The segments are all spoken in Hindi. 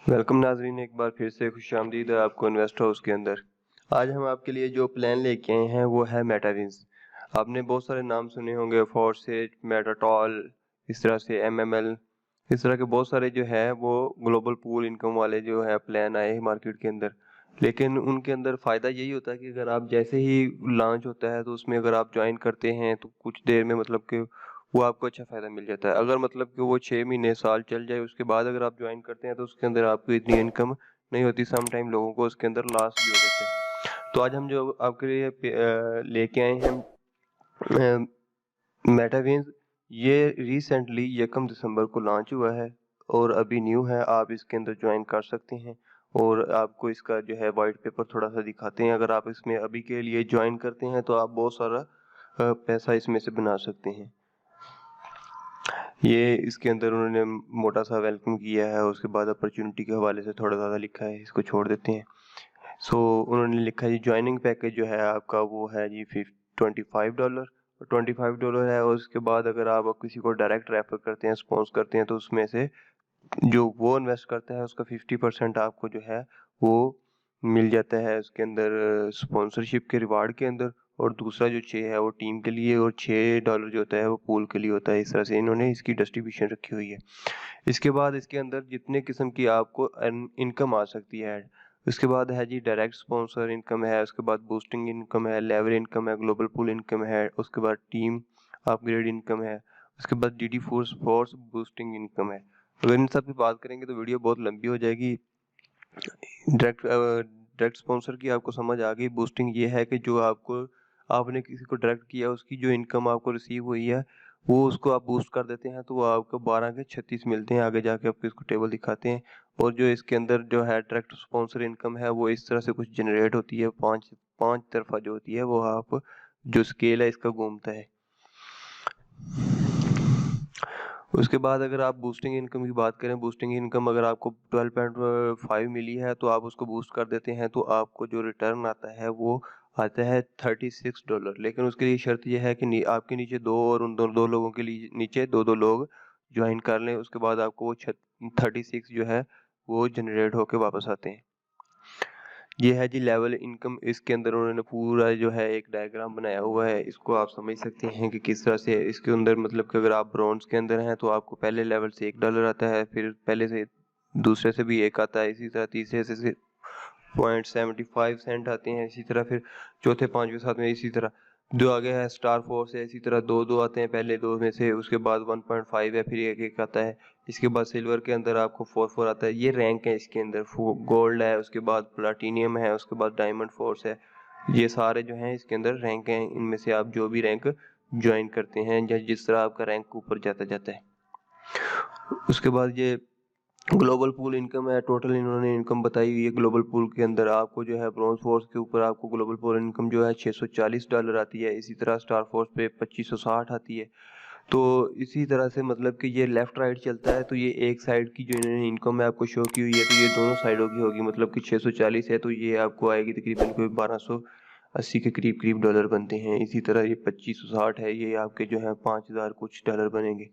वेलकम नाजरीन, एक बार फिर से खुशामदीद है आपको इन्वेस्ट हाउस के अंदर। आज हम आपके लिए जो प्लान लेके आए हैं वो है मेटाविंस। आपने बहुत सारे नाम सुने होंगे, फॉरसेट, मेटाटॉल, इस तरह से एमएमएल, इस तरह के बहुत सारे जो है वो ग्लोबल पूल इनकम वाले जो है प्लान आए मार्केट के अंदर। लेकिन उनके अंदर फ़ायदा यही होता है कि अगर आप जैसे ही लॉन्च होता है तो उसमें अगर आप ज्वाइन करते हैं तो कुछ देर में मतलब कि वो आपको अच्छा फ़ायदा मिल जाता है। अगर मतलब कि वो 6 महीने साल चल जाए उसके बाद अगर आप ज्वाइन करते हैं तो उसके अंदर आपको इतनी इनकम नहीं होती। सम टाइम लोगों को उसके अंदर लॉस भी हो जाता है। तो आज हम जो आपके लिए लेके आए हैं मेटाविंस, ये रिसेंटली 1 दिसंबर को लॉन्च हुआ है और अभी न्यू है। आप इसके अंदर ज्वाइन कर सकते हैं और आपको इसका जो है वाइट पेपर थोड़ा सा दिखाते हैं। अगर आप इसमें अभी के लिए ज्वाइन करते हैं तो आप बहुत सारा पैसा इसमें से बना सकते हैं। ये इसके अंदर उन्होंने मोटा सा वेलकम किया है, उसके बाद अपॉर्चुनिटी के हवाले से थोड़ा ज़्यादा लिखा है, इसको छोड़ देते हैं। सो उन्होंने लिखा है जी ज्वाइनिंग पैकेज जो है आपका वो है जी $25, $25 है। और उसके बाद अगर आप किसी को डायरेक्ट रेफर करते हैं, स्पॉन्सर करते हैं, तो उसमें से जो वो इन्वेस्ट करता है उसका 50% आपको जो है वो मिल जाता है उसके अंदर स्पॉन्सरशिप के रिवार्ड के अंदर। और दूसरा जो 6 है वो टीम के लिए और $6 जो होता है वो पूल के लिए होता है। इस तरह से इन्होंने इसकी डिस्ट्रीब्यूशन रखी हुई है। इसके बाद इसके अंदर जितने किस्म की आपको इनकम आ सकती है। उसके बाद है जी डायरेक्ट स्पॉन्सर इनकम है, उसके बाद बूस्टिंग इनकम है, लेवल इनकम है, ग्लोबल पूल इनकम है, उसके बाद टीम अपग्रेड इनकम है, उसके बाद DD force force boosting income है। अगर इन सब की बात करेंगे तो वीडियो बहुत लंबी हो जाएगी। डायरेक्ट स्पॉन्सर की आपको समझ आ गई। बूस्टिंग ये है कि जो आपको आपने किसी को डायरेक्ट किया उसकी जो इनकम आपको रिसीव हुई है वो उसको आप बूस्ट कर देते हैं तो वो आपको 12 के 36 मिलते हैं। आगे जाके आपको इसको टेबल दिखाते हैं। और जो इसके अंदर जो है डायरेक्ट स्पॉन्सर इनकम है वो इस तरह से कुछ जनरेट होती है, पाँच पाँच तरफा जो होती है वो आप जो स्केल है इसका घूमता है। उसके बाद अगर आप बूस्टिंग इनकम की बात करें, बूस्टिंग इनकम अगर आपको 12.5 मिली है तो आप उसको बूस्ट कर देते हैं तो आपको जो रिटर्न आता है वो आता है $36। लेकिन उसके लिए शर्त यह है कि आपके नीचे दो और उन दो लोगों के लिए नीचे दो लोग ज्वाइन कर लें, उसके बाद आपको वो 36 जो है वो जनरेट होके वापस आते हैं। ये है जी लेवल इनकम। इसके अंदर उन्होंने पूरा जो है एक डायग्राम बनाया हुआ है, इसको आप समझ सकते हैं कि किस तरह से इसके अंदर मतलब कि अगर आप ब्रॉन्ज के अंदर हैं तो आपको पहले लेवल से $1 आता है, फिर पहले से दूसरे से भी एक आता है, इसी तरह तीसरे से 0.75 आते हैं, इसी तरह फिर चौथे पांचवें सातवें इसी तरह। जो आगे है स्टार फोर्स है, इसी तरह दो दो आते हैं पहले दो में से, उसके बाद 1.5 है, फिर एक एक आता है। इसके बाद सिल्वर के अंदर आपको 4 आता है। ये रैंक है इसके अंदर। गोल्ड है, उसके बाद प्लाटिनियम है, उसके बाद डायमंड फोर्स है। ये सारे जो हैं इसके अंदर रैंक हैं। इनमें से आप जो भी रैंक ज्वाइन करते हैं या जिस तरह आपका रैंक ऊपर जाता जाता है। उसके बाद ये ग्लोबल पूल इनकम है। टोटल इन्होंने इनकम बताई हुई है। ग्लोबल पूल के अंदर आपको जो है ब्रॉन्ज फोर्स के ऊपर आपको ग्लोबल पूल इनकम जो है $640 आती है। इसी तरह स्टार फोर्स पे 2560 आती है। तो इसी तरह से मतलब कि ये लेफ्ट राइट चलता है। तो ये एक साइड की जो इन्होंने इनकम है आपको शो की हुई है तो ये दोनों साइडों की होगी। मतलब कि 640 है तो ये आपको आएगी तकरीबन कोई 1280 के करीब करीब डॉलर बनते हैं। इसी तरह ये 2560 है, ये आपके जो है 5000 कुछ डॉलर बनेंगे।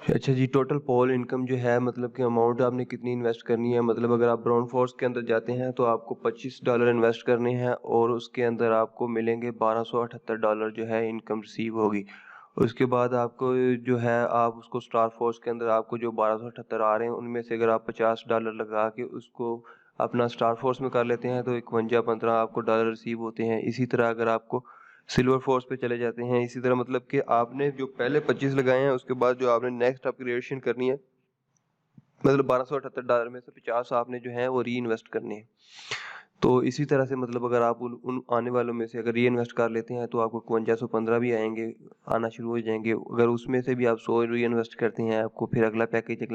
अच्छा जी, टोटल पॉल इनकम जो है मतलब कि अमाउंट आपने कितनी इन्वेस्ट करनी है। मतलब अगर आप ब्राउन फोर्स के अंदर जाते हैं तो आपको $25 इन्वेस्ट करने हैं और उसके अंदर आपको मिलेंगे $1278 जो है इनकम रिसीव होगी। उसके बाद आपको जो है आप उसको स्टार फोर्स के अंदर आपको जो 1278 आ रहे हैं उनमें से अगर आप $50 लगा के उसको अपना स्टार फोर्स में कर लेते हैं तो 51-15 आपको डॉलर रिसीव होते हैं। इसी तरह अगर आपको सिल्वर फोर्स पे चले जाते हैं, इसी तरह मतलब कि आपने जो पहले 25 लगाए हैं उसके बाद जो आपने नेक्स्ट अपग्रेडेशन करनी है मतलब $1278 में से 50 आपने जो है वो री इन्वेस्ट करने हैं। तो इसी तरह से मतलब अगर आप उन आने वालों में से अगर री इन्वेस्ट कर लेते हैं तो आपको 5115 भी आएंगे, आना शुरू हो जाएंगे। अगर उसमें से भी आप 100 री इन्वेस्ट करते हैं आपको फिर अगला पैकेज।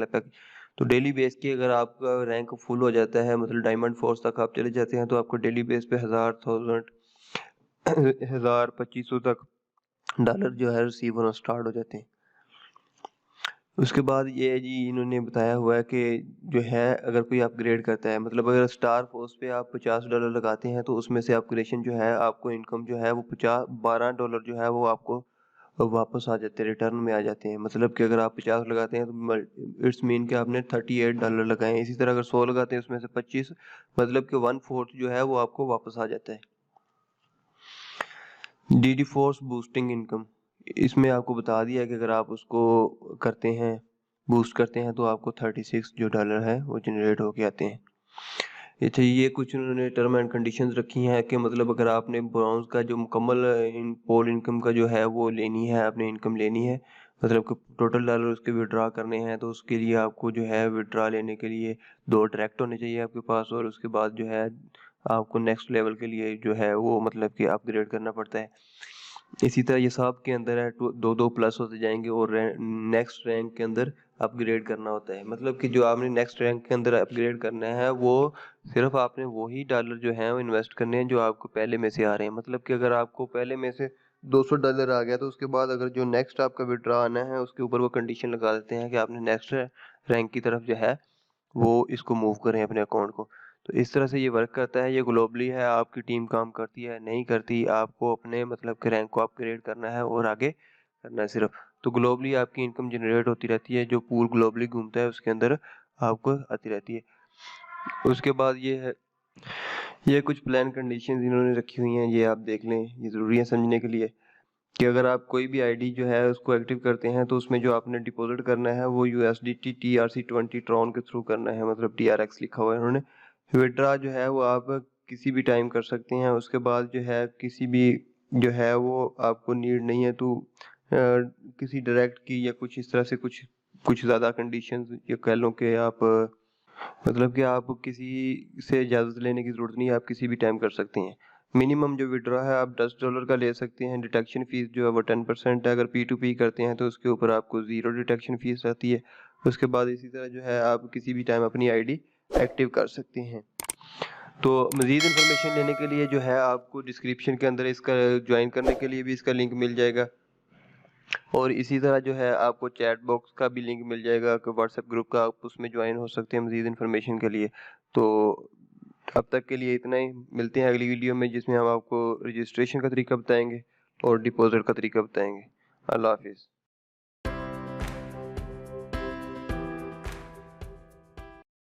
तो डेली बेस की अगर आपका रैंक फुल हो जाता है मतलब डायमंड फोर्स तक आप चले जाते हैं तो आपको डेली बेस पे 2500 तक डॉलर जो है रिसीव होना स्टार्ट हो जाते हैं। उसके बाद ये है जी इन्होंने बताया हुआ है कि जो है अगर कोई अपग्रेड करता है मतलब अगर स्टार फोर्स पे आप $50 लगाते हैं तो उसमें से अपग्रेडेशन जो है आपको इनकम जो है वो 12 डॉलर जो है वो आपको वापस आ जाते हैं, रिटर्न में आ जाते हैं। मतलब कि अगर आप 50 लगाते हैं तो इट्स मीन कि आपने $38 लगाए हैं। इसी तरह अगर 100 लगाते हैं उसमें से 25, मतलब कि 1/4 जो है वो आपको वापस आ जाता है। DD फोर्स बूस्टिंग इनकम, इसमें आपको बता दिया कि अगर आप उसको करते हैं, बूस्ट करते हैं, तो आपको 36 जो डॉलर है वो जनरेट होके आते हैं। अच्छा, ये कुछ उन्होंने टर्म एंड कंडीशंस रखी हैं कि मतलब अगर आपने ब्राउन्स का जो मुकम्मल पोल इनकम का जो है वो लेनी है, आपने इनकम लेनी है, मतलब कि टोटल डॉलर उसके विड्रा करने हैं, तो उसके लिए आपको जो है विड्रा लेने के लिए 2 डायरेक्ट होने चाहिए आपके पास, और उसके बाद जो है आपको नेक्स्ट लेवल के लिए जो है वो मतलब कि अपग्रेड करना पड़ता है। इसी तरह ये सब के अंदर है, 2-2 प्लस होते जाएंगे और नेक्स्ट रैंक के अंदर अपग्रेड करना होता है। मतलब कि जो आपने नेक्स्ट रैंक के अंदर अपग्रेड करना है वो सिर्फ आपने वही डॉलर जो है वो इन्वेस्ट करने हैं जो आपको पहले में से आ रहे हैं। मतलब कि अगर आपको पहले में से $200 आ गया, तो उसके बाद अगर जो नेक्स्ट आपका विड्रॉ आना है उसके ऊपर वो कंडीशन लगा देते हैं कि आपने नेक्स्ट रैंक की तरफ जो है वो इसको मूव करें अपने अकाउंट को। तो इस तरह से ये वर्क करता है। ये ग्लोबली है, आपकी टीम काम करती है नहीं करती, आपको अपने मतलब के रैंक को अपग्रेड करना है और आगे करना है सिर्फ। तो ग्लोबली आपकी इनकम जनरेट होती रहती है, जो पूल ग्लोबली घूमता है उसके अंदर आपको आती रहती है। उसके बाद ये है, ये कुछ प्लान कंडीशन इन्होंने रखी हुई हैं, ये आप देख लें, ये ज़रूरी है समझने के लिए कि अगर आप कोई भी आईडी जो है उसको एक्टिव करते हैं तो उसमें जो आपने डिपॉजिट करना है वो USDT TRC20 ट्रॉन के थ्रू करना है, मतलब TRX लिखा हुआ है उन्होंने। विड्रा जो है वो आप किसी भी टाइम कर सकते हैं। उसके बाद जो है किसी भी जो है वो आपको नीड नहीं है, तो किसी डायरेक्ट की या कुछ इस तरह से कुछ कुछ ज़्यादा कंडीशंस ये कह लो कि आप मतलब कि आप किसी से इजाज़त लेने की ज़रूरत नहीं है, आप किसी भी टाइम कर सकते हैं। मिनिमम जो विड्रॉ है आप $10 का ले सकते हैं। डिटेक्शन फ़ीस जो है वो 10% है। अगर P2P करते हैं तो उसके ऊपर आपको 0 डिटेक्शन फ़ीस रहती है। उसके बाद इसी तरह जो है आप किसी भी टाइम अपनी आईडी एक्टिव कर सकते हैं। तो मज़ीद इन्फॉर्मेशन लेने के लिए जो है आपको डिस्क्रिप्शन के अंदर इसका ज्वाइन करने के लिए भी इसका लिंक मिल जाएगा, और इसी तरह जो है आपको चैट बॉक्स का भी लिंक मिल जाएगा कि व्हाट्सएप ग्रुप का, आप उसमें ज्वाइन हो सकते हैं मज़ीद इन्फॉर्मेशन के लिए। तो अब तक के लिए इतना ही, मिलते हैं अगली वीडियो में जिसमें हम आपको रजिस्ट्रेशन का तरीका बताएंगे और डिपॉजिट का तरीका बताएंगे। अल्लाह हाफिज़।